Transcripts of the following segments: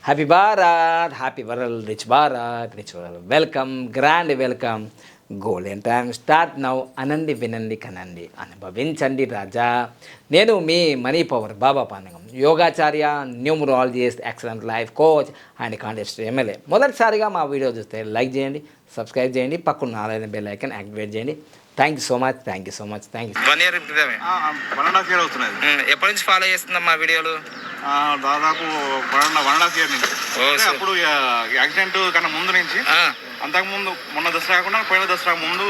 Happy Bharat, happy world, rich Bharat, rich world. Welcome, grand welcome. Golden time start now. అనండి, వినండి, కనండి, అనుభవించండి రాజా. నేను మీ మనీ పవర్ బాబా పానగం, యోగాచార్య, numerologist, excellent life coach and contest MLA. మొదటిసారిగా మా వీడియో చూస్తే లైక్ చేయండి, సబ్స్క్రైబ్ చేయండి, పక్కన ఆల్ బెల్ ఐకాన్ యాక్టివేట్ చేయండి. Thank you so much, thank you so much, thank you. 1 year క్రితమే. 1.5 year అవుతున్నది. ఎప్పటి నుంచి ఫాలో చేస్తున్నాం మా వీడియోలు? దాదాపు 1.5 year నుంచి. ఓ, అంటే అప్పుడు యాక్సిడెంట్ కన్నా ముందు నుంచి, అంతకుముందు మొన్న దసరా కాకుండా పోయిన దసరా ముందు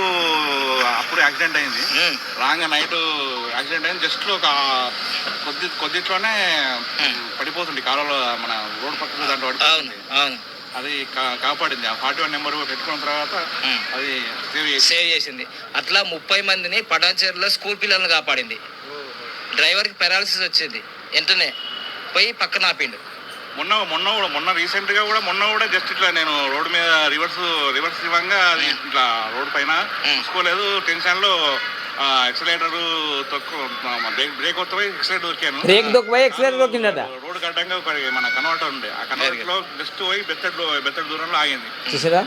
అప్పుడు యాక్సిడెంట్ అయింది. రాంగ్ నైట్ యాక్సిడెంట్ అయింది. జస్ట్ ఒక కొద్దిట్లోనే పడిపోతుంది కాలంలో, మన రోడ్ పక్కన దాంట్లో పడిపోతుంది. అది కాపాడింది. ఆ 41 నెంబర్ పెట్టుకున్న తర్వాత అది సేవ్ చేసింది. అట్లా 30 మందిని పటాన్చేరులో స్కూల్ పిల్లల్ని కాపాడింది. డ్రైవర్కి పెరాలసిస్ వచ్చింది, వెంటనే పోయి పక్కన ఆపిండు. మొన్న రీసెంట్ గా కూడా జస్ట్ ఇట్లా నేను రోడ్డు మీద రివర్స్ ఇవ్వంగా అది ఇట్లా రోడ్ పైన చూసుకోలేదు, టెన్షన్ లో ఎక్సలేటర్ బ్రేక్ కొత్తపోయి ఎక్సలేటర్ దొరికాను. బ్రేక్ దొక్కిపోయి ఎక్సలేటర్ దొరికిందట. రోడ్ కట్టంగా మన కన్వర్టర్ ఉండే, ఆ కన్వర్టర్ లో జస్ట్ పోయి బెత్తడి దూరంలో ఆగింది. చూసారా?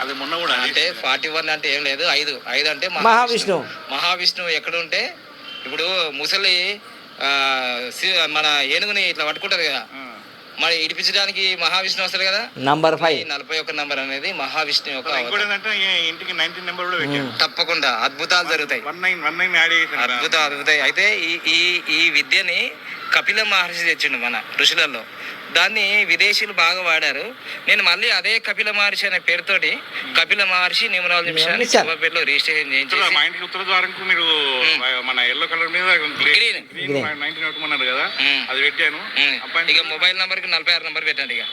అది మొన్న కూడా అంటే 41 అంటే ఏం లేదు, 5 అంటే మహావిష్ణువు ఎక్కడ ఉంటే ఇప్పుడు ముసలి మన ఏనుగుని ఇట్లా పట్టుకుంటారు కదా, మరి ఇడిపించడానికి మహావిష్ణు వస్తారు కదా. నంబర్ 5 41 నంబర్ అనేది మహావిష్ణు యొక్క ఇంటికి 19 నెంబర్ కూడా పెట్టాను. తప్పకుండా అద్భుతాలు జరుగుతాయి, 19 యాడ్ చేశాను. అద్భుతాలు. అయితే ఈ విద్యని కపిల మహర్షి తెచ్చిండు మన ఋషులలో. దాన్ని విదేశీయులు బాగా వాడారు. నేను మళ్ళీ అదే కపిల మహర్షి అనే పేరుతోటి కపిల మహర్షి న్యూమరాలజీ మిషన్ పేరులో రిజిస్ట్రేషన్ చేయించి మా ఇంటికి ఉత్తర ద్వారంకు మీరు మన ఎల్లో కలర్ మీద గ్రీన్ 19 పెట్టుకున్నారు కదా, అది పెట్టాను. ఇక మొబైల్ నంబర్ కి 46 నంబర్ పెట్టండి. ఇక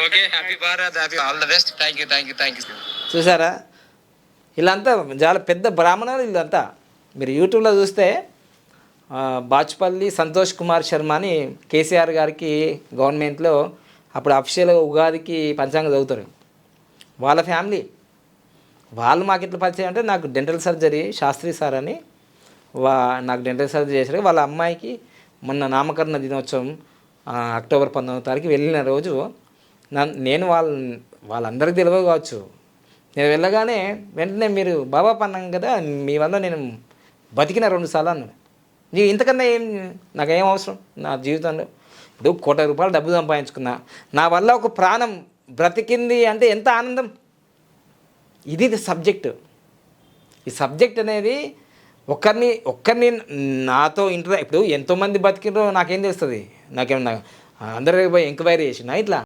okay. Happy Bharat, happy all the best. Thank you. చూసారా? వీళ్ళంతా చాలా పెద్ద బ్రాహ్మణులు వీళ్ళంతా. మీరు యూట్యూబ్లో చూస్తే బాచుపల్లి సంతోష్ కుమార్ శర్మ అని కేసీఆర్ గారికి గవర్నమెంట్లో అప్పుడు అఫీషియల్గా ఉగాదికి పంచాంగం చదువుతారు. వాళ్ళ ఫ్యామిలీ వాళ్ళు మాకు ఇట్లా పరిచయం అంటే, నాకు డెంటల్ సర్జరీ శాస్త్రి సార్ అని నాకు డెంటల్ సర్జరీ చేశారు. వాళ్ళ అమ్మాయికి మొన్న నామకరణ దినోత్సవం అక్టోబర్ 19వ తారీఖు వెళ్ళిన రోజు నేను వాళ్ళందరికీ తెలియదు కావచ్చు. నేను వెళ్ళగానే వెంటనే మీరు బాబా పన్నాం కదా, మీ వల్ల నేను బతికిన 2 సార్లు అన్నాడు. నీవు ఇంతకన్నా నాకేం అవసరం నా జీవితంలో? ఇప్పుడు ₹1,00,00,000 డబ్బు సంపాదించుకున్నా, నా వల్ల ఒక ప్రాణం బ్రతికింది అంటే ఎంత ఆనందం. ఇది సబ్జెక్టు. ఈ సబ్జెక్ట్ అనేది ఒక్కరిని నాతో ఇప్పుడు ఎంతోమంది బతికినో నాకేం తెలుస్తుంది? నాకేమన్నా అందరూ పోయి ఎంక్వైరీ చేసిన ఇట్లా